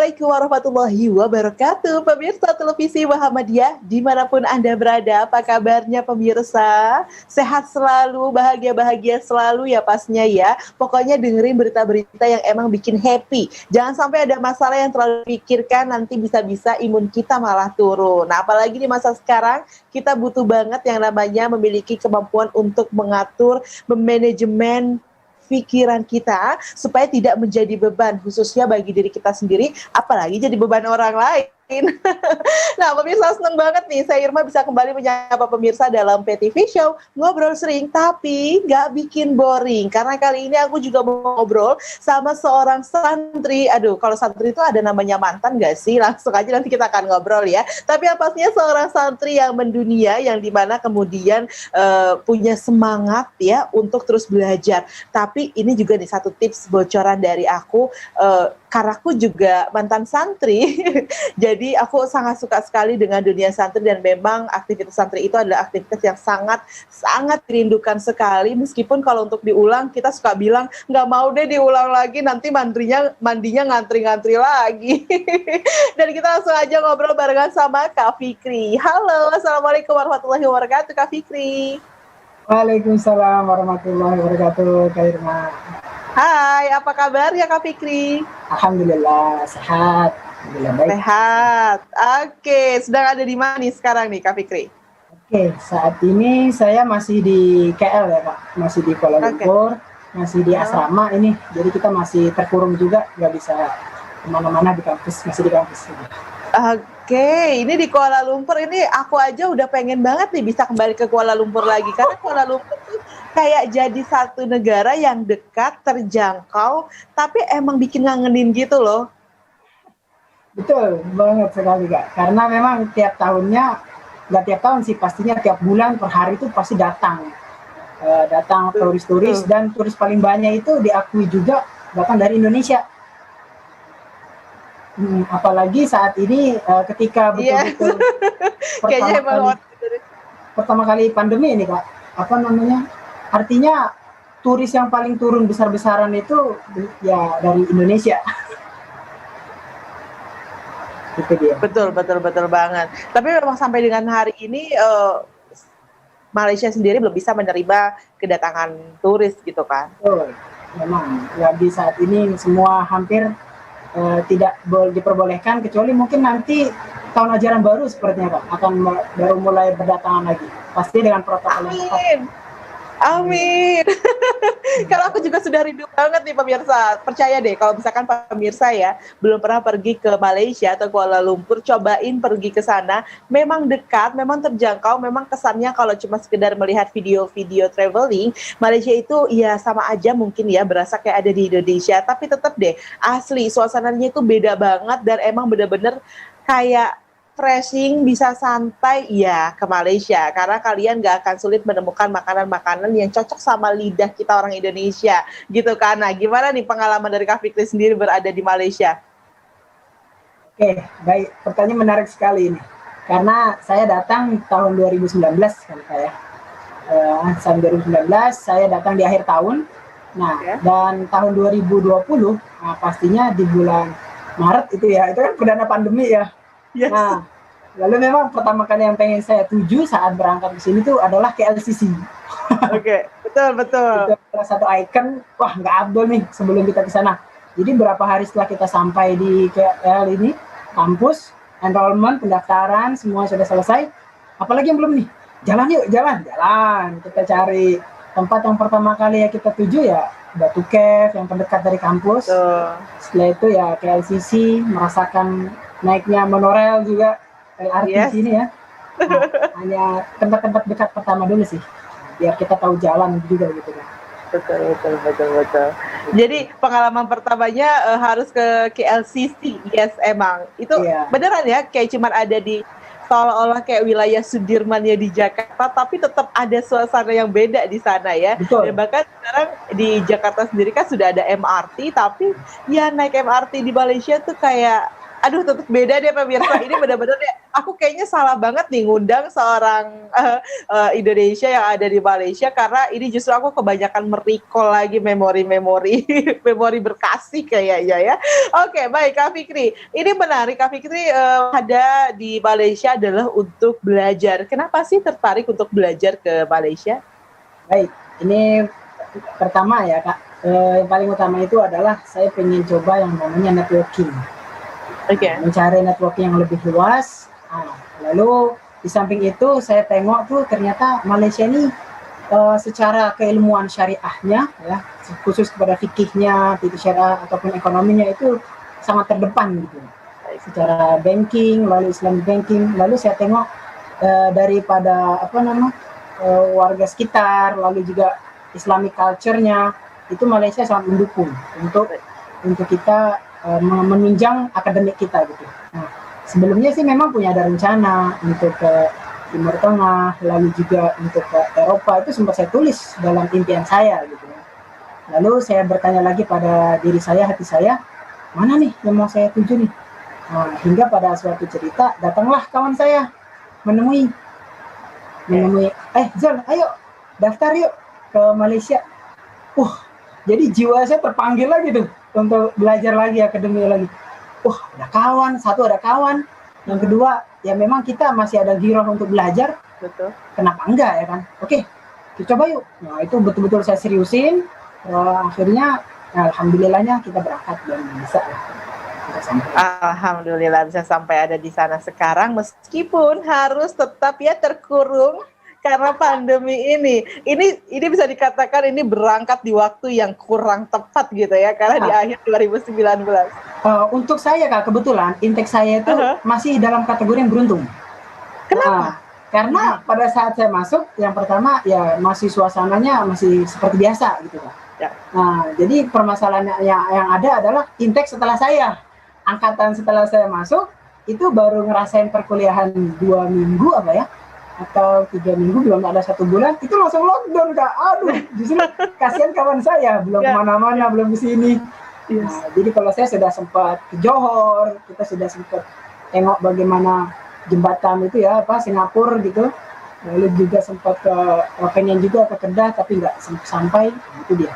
Assalamualaikum warahmatullahi wabarakatuh. Pemirsa televisi Muhammadiyah dimanapun Anda berada, apa kabarnya pemirsa? Sehat selalu, bahagia-bahagia selalu ya pastinya ya. Pokoknya dengerin berita-berita yang emang bikin happy. Jangan sampai ada masalah yang terlalu dipikirkan, nanti bisa-bisa imun kita malah turun. Nah, apalagi di masa sekarang, kita butuh banget yang namanya memiliki kemampuan untuk mengatur, memanajemen pikiran kita supaya tidak menjadi beban, khususnya bagi diri kita sendiri, apalagi jadi beban orang lain. Nah, pemirsa, seneng banget nih saya Irma bisa kembali menyapa pemirsa dalam PTV Show Ngobrol Sering tapi nggak bikin boring, karena kali ini aku juga mau ngobrol sama seorang santri. Aduh, kalau santri itu ada namanya mantan nggak sih? Langsung aja nanti kita akan ngobrol ya. Tapi yang pastinya seorang santri yang mendunia, yang dimana kemudian punya semangat ya untuk terus belajar. Tapi ini juga nih satu tips bocoran dari aku, karena aku juga mantan santri. Jadi aku sangat suka sekali dengan dunia santri, dan memang aktivitas santri itu adalah aktivitas yang sangat dirindukan sekali. Meskipun kalau untuk diulang kita suka bilang nggak mau deh diulang lagi, nanti mandinya ngantri-ngantri lagi. Dan kita langsung aja ngobrol barengan sama Kak Fikri. Halo, assalamualaikum warahmatullahi wabarakatuh Kak Fikri. Waalaikumsalam warahmatullahi wabarakatuh, Kak Irma. Hai, apa kabar ya Kak Fikri? Alhamdulillah sehat, alhamdulillah baik. Sehat. Oke, sedang ada di mana nih sekarang nih Kak Fikri? Oke, saat ini saya masih di KL ya Kak, masih di Kuala Lumpur, masih di asrama ini. Jadi kita masih terkurung juga, nggak bisa kemana-mana di kampus, masih di kampus. Oke, ini di Kuala Lumpur, ini aku aja udah pengen banget nih bisa kembali ke Kuala Lumpur lagi, karena Kuala Lumpur tuh kayak jadi satu negara yang dekat, terjangkau, tapi emang bikin ngangenin gitu loh. Betul banget sekali Kak, karena memang tiap tahunnya, nggak tiap tahun sih, pastinya tiap bulan per hari itu pasti datang turis-turis, dan turis paling banyak itu diakui juga datang dari Indonesia. Apalagi saat ini ketika betul-betul pertama kali pandemi ini Kak, artinya turis yang paling turun besar-besaran itu ya dari Indonesia. Itu dia. Betul banget. Tapi memang sampai dengan hari ini Malaysia sendiri belum bisa menerima kedatangan turis gitu kan? Betul, memang ya di saat ini semua hampir tidak diperbolehkan, kecuali mungkin nanti tahun ajaran baru sepertinya Kak akan baru mulai berdatangan lagi, pasti dengan protokol yang ketat. Amin. Kalau aku juga sudah rindu banget nih pemirsa. Percaya deh kalau misalkan pemirsa ya belum pernah pergi ke Malaysia atau Kuala Lumpur, cobain pergi ke sana. Memang dekat, memang terjangkau, memang kesannya kalau cuma sekedar melihat video-video traveling, Malaysia itu ya sama aja mungkin ya berasa kayak ada di Indonesia, tapi tetap deh asli suasananya itu beda banget, dan emang bener-bener kayak refreshing, bisa santai ya ke Malaysia, karena kalian gak akan sulit menemukan makanan-makanan yang cocok sama lidah kita orang Indonesia gitu kan. Nah, gimana nih pengalaman dari Kak Fikri sendiri berada di Malaysia? Oke, baik, pertanyaan menarik sekali ini, karena saya datang tahun 2019 kan Kak ya. Tahun 2019 saya datang di akhir tahun. Nah, dan tahun 2020 pastinya di bulan Maret itu ya, itu kan perdana pandemi ya. Yes. Nah, lalu memang pertama kali yang pengen saya tuju saat berangkat ke sini tuh adalah KLCC. Oke, betul. Itu salah satu ikon, wah nggak abdol nih sebelum kita ke sana. Jadi berapa hari setelah kita sampai di KL ini, kampus, enrollment, pendaftaran, semua sudah selesai. Apalagi yang belum nih? Jalan yuk, jalan. Kita cari tempat yang pertama kali ya kita tuju ya Batu Cave yang terdekat dari kampus. Setelah itu ya KLCC, merasakan naiknya monorail juga, LRT sini ya. Nah, hanya tempat-tempat dekat pertama dulu sih, biar kita tahu jalan juga gitu kan. Betul. Jadi pengalaman pertamanya harus ke KLCC, yes emang. Itu beneran ya, kayak cuman ada di seolah-olah kayak wilayah Sudirman ya di Jakarta, tapi tetap ada suasana yang beda di sana ya. Betul. Dan bahkan sekarang di Jakarta sendiri kan sudah ada MRT, tapi ya naik MRT di Malaysia tuh kayak Aduh, tetap beda deh pemirsa. Ini benar-benar deh, aku kayaknya salah banget nih ngundang seorang Indonesia yang ada di Malaysia karena ini justru aku kebanyakan merecall lagi memori-memori memori berkasih kayaknya ya. Oke, baik Kak Fikri. Ini menarik Kak Fikri ada di Malaysia adalah untuk belajar. Kenapa sih tertarik untuk belajar ke Malaysia? Baik, ini pertama ya Kak. Yang paling utama itu adalah saya pengen coba yang namanya networking. Mencari networking yang lebih luas. Lalu di samping itu saya tengok tuh ternyata Malaysia ini secara keilmuan syariahnya ya, khusus kepada fikihnya, fikih syariah ataupun ekonominya itu sangat terdepan gitu. Secara banking, lalu Islamic banking, lalu saya tengok daripada warga sekitar, lalu juga Islamic culture-nya itu Malaysia sangat mendukung untuk kita menunjang akademik kita gitu. Nah, sebelumnya sih memang punya ada rencana untuk ke Timur Tengah, lalu juga untuk ke Eropa, itu sempat saya tulis dalam impian saya gitu. Lalu saya bertanya lagi pada diri saya, hati saya, mana nih yang mau saya tuju nih? Nah, hingga pada suatu cerita datanglah kawan saya menemui, Zal, ayo daftar yuk ke Malaysia. Jadi jiwa saya terpanggil lagi tuh untuk belajar lagi, akademi lagi. Ada kawan. Yang kedua, ya memang kita masih ada giroh untuk belajar. Betul. Kenapa enggak ya kan? Oke, kita coba yuk. Nah itu betul-betul saya seriusin. Akhirnya, alhamdulillahnya kita berangkat dan bisa ya. Alhamdulillah bisa sampai ada di sana sekarang meskipun harus tetap ya terkurung karena pandemi ini. Ini bisa dikatakan ini berangkat di waktu yang kurang tepat gitu ya, karena di akhir 2019. Untuk saya Kak, kebetulan intake saya itu masih dalam kategori yang beruntung. Kenapa? Karena pada saat saya masuk, yang pertama ya masih suasananya masih seperti biasa gitu Kak. Ya. Nah, jadi permasalahan yang ada adalah intake setelah saya. Angkatan setelah saya masuk, itu baru ngerasain perkuliahan 2 minggu atau 3 minggu, belum ada 1 bulan, itu langsung lockdown Kak. Aduh, justru kasihan kawan saya, belum kemana-mana, belum kesini. Nah, jadi kalau saya sudah sempat ke Johor, kita sudah sempat tengok bagaimana jembatan itu ya, Singapura gitu. Lalu juga sempat pengen juga ke Kedah, tapi nggak sampai, itu dia.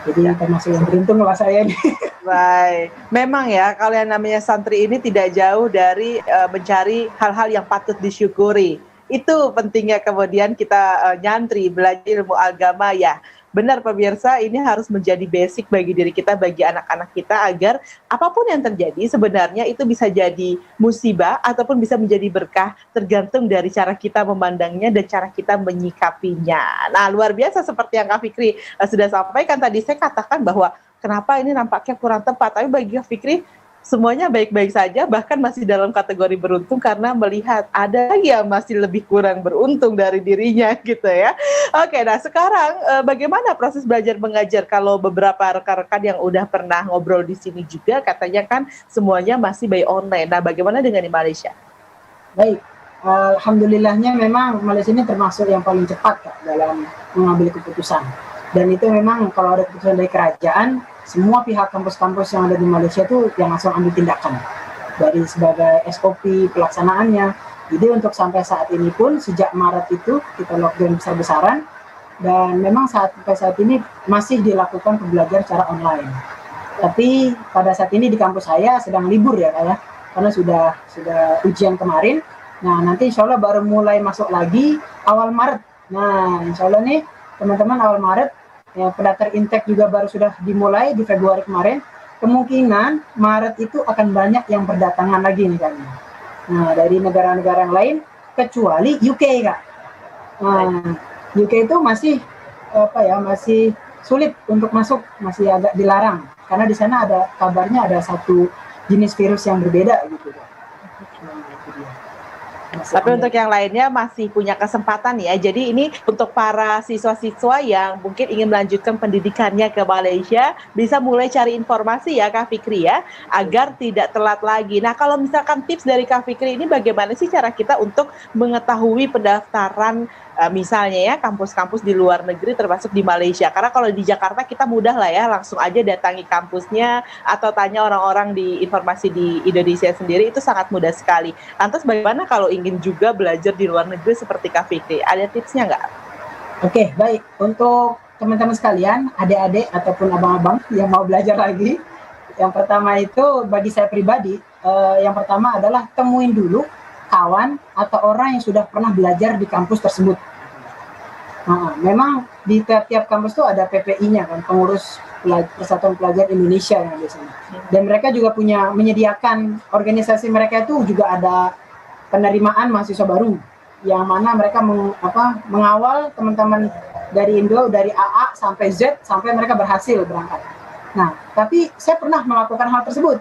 Jadi termasuk yang beruntung lah saya ini. Baik, memang ya kalau yang namanya santri ini tidak jauh dari mencari hal-hal yang patut disyukuri. Itu pentingnya kemudian kita nyantri, belajar ilmu agama ya. Benar pemirsa, ini harus menjadi basic bagi diri kita, bagi anak-anak kita agar apapun yang terjadi sebenarnya itu bisa jadi musibah ataupun bisa menjadi berkah tergantung dari cara kita memandangnya dan cara kita menyikapinya. Nah, luar biasa seperti yang Kak Fikri sudah sampaikan tadi, saya katakan bahwa kenapa ini nampaknya kurang tepat, tapi bagi Kak Fikri semuanya baik-baik saja, bahkan masih dalam kategori beruntung karena melihat ada yang masih lebih kurang beruntung dari dirinya gitu ya. Oke, nah sekarang bagaimana proses belajar mengajar? Kalau beberapa rekan-rekan yang udah pernah ngobrol di sini juga katanya kan semuanya masih by online. Nah, bagaimana dengan di Malaysia? Baik, alhamdulillahnya memang Malaysia ini termasuk yang paling cepat Kak, dalam mengambil keputusan. Dan itu memang kalau ada keputusan dari kerajaan, semua pihak kampus-kampus yang ada di Malaysia itu yang langsung ambil tindakan dari sebagai SOP pelaksanaannya. Jadi untuk sampai saat ini pun sejak Maret itu kita lockdown besar-besaran dan memang sampai saat ini masih dilakukan pembelajaran secara online. Tapi pada saat ini di kampus saya sedang libur ya Kak ya, karena sudah ujian kemarin. Nah nanti insya Allah baru mulai masuk lagi awal Maret. Nah insya Allah nih teman-teman awal Maret ya, pendaftar intake juga baru sudah dimulai di Februari kemarin. Kemungkinan Maret itu akan banyak yang berdatangan lagi nih Kak. Nah, dari negara-negara yang lain kecuali UK Kak. Nah, UK itu masih masih sulit untuk masuk, masih agak dilarang karena di sana ada kabarnya ada satu jenis virus yang berbeda gitu Kak. Tapi untuk yang lainnya masih punya kesempatan ya. Jadi ini untuk para siswa-siswa yang mungkin ingin melanjutkan pendidikannya ke Malaysia bisa mulai cari informasi ya Kak Fikri ya, agar tidak telat lagi. Nah kalau misalkan tips dari Kak Fikri ini bagaimana sih cara kita untuk mengetahui pendaftaran misalnya ya kampus-kampus di luar negeri termasuk di Malaysia. Karena kalau di Jakarta kita mudah lah ya, langsung aja datangi kampusnya atau tanya orang-orang di informasi di Indonesia sendiri, itu sangat mudah sekali. Lantas bagaimana kalau ingin juga belajar di luar negeri seperti Kak Fikri? Ada tipsnya nggak? Oke, baik. Untuk teman-teman sekalian, adik-adik ataupun abang-abang yang mau belajar lagi, yang pertama itu bagi saya pribadi, yang pertama adalah temuin dulu kawan atau orang yang sudah pernah belajar di kampus tersebut. Nah, memang di tiap kampus itu ada PPI-nya kan, pengurus Persatuan Pelajar Indonesia yang ada di sana. Dan mereka juga menyediakan organisasi mereka itu juga ada penerimaan mahasiswa baru, yang mana mereka mengawal teman-teman dari Indo, dari AA sampai Z, sampai mereka berhasil berangkat. Nah, tapi saya pernah melakukan hal tersebut.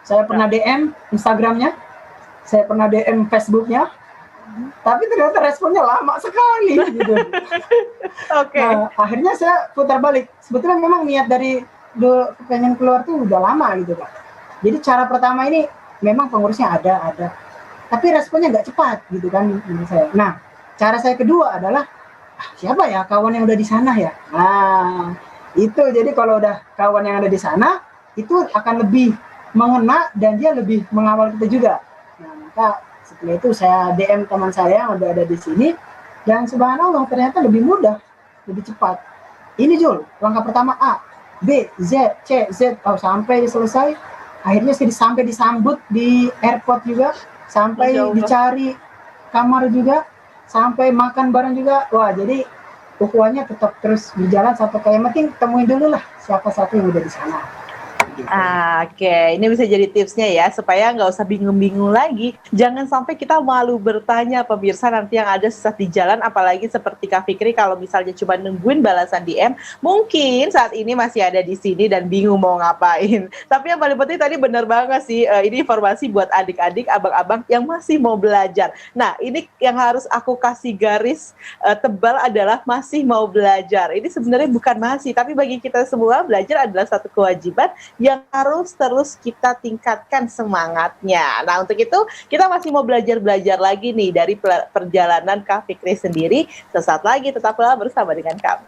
Saya pernah DM Instagramnya, saya pernah DM Facebooknya, tapi ternyata responnya lama sekali gitu. Oke. Nah, akhirnya saya putar balik. Sebetulnya memang niat dari pengen keluar tuh udah lama gitu Pak. Jadi cara pertama ini memang pengurusnya ada, tapi responnya nggak cepat gitu kan menurut saya. Nah, cara saya kedua adalah siapa ya kawan yang udah di sana ya. Nah, itu jadi kalau udah kawan yang ada di sana itu akan lebih mengena dan dia lebih mengawal kita juga. Nah, maka setelah itu saya DM teman saya yang udah ada di sini, dan subhanallah ternyata lebih mudah, lebih cepat. Ini Jul, langkah pertama A, B, Z, C, Z, sampai selesai. Akhirnya saya sampai disambut di airport juga, sampai dicari kamar juga, sampai makan bareng juga. Wah, jadi ukhuwahnya tetap terus berjalan sampai kayak penting temuin dulu lah siapa satu yang udah di sana. Gitu. Oke, ini bisa jadi tipsnya ya, supaya nggak usah bingung-bingung lagi. Jangan sampai kita malu bertanya, pemirsa, nanti yang ada sesat di jalan, apalagi seperti Kak Fikri kalau misalnya cuma nungguin balasan DM, mungkin saat ini masih ada di sini dan bingung mau ngapain. Tapi yang paling penting tadi benar banget sih, ini informasi buat adik-adik, abang-abang yang masih mau belajar. Nah, ini yang harus aku kasih garis tebal adalah masih mau belajar. Ini sebenarnya bukan masih, tapi bagi kita semua belajar adalah satu kewajiban yang harus terus kita tingkatkan semangatnya. Nah, untuk itu kita masih mau belajar-belajar lagi nih dari perjalanan Kak Fikri sendiri. Sesaat lagi tetaplah bersama dengan kami.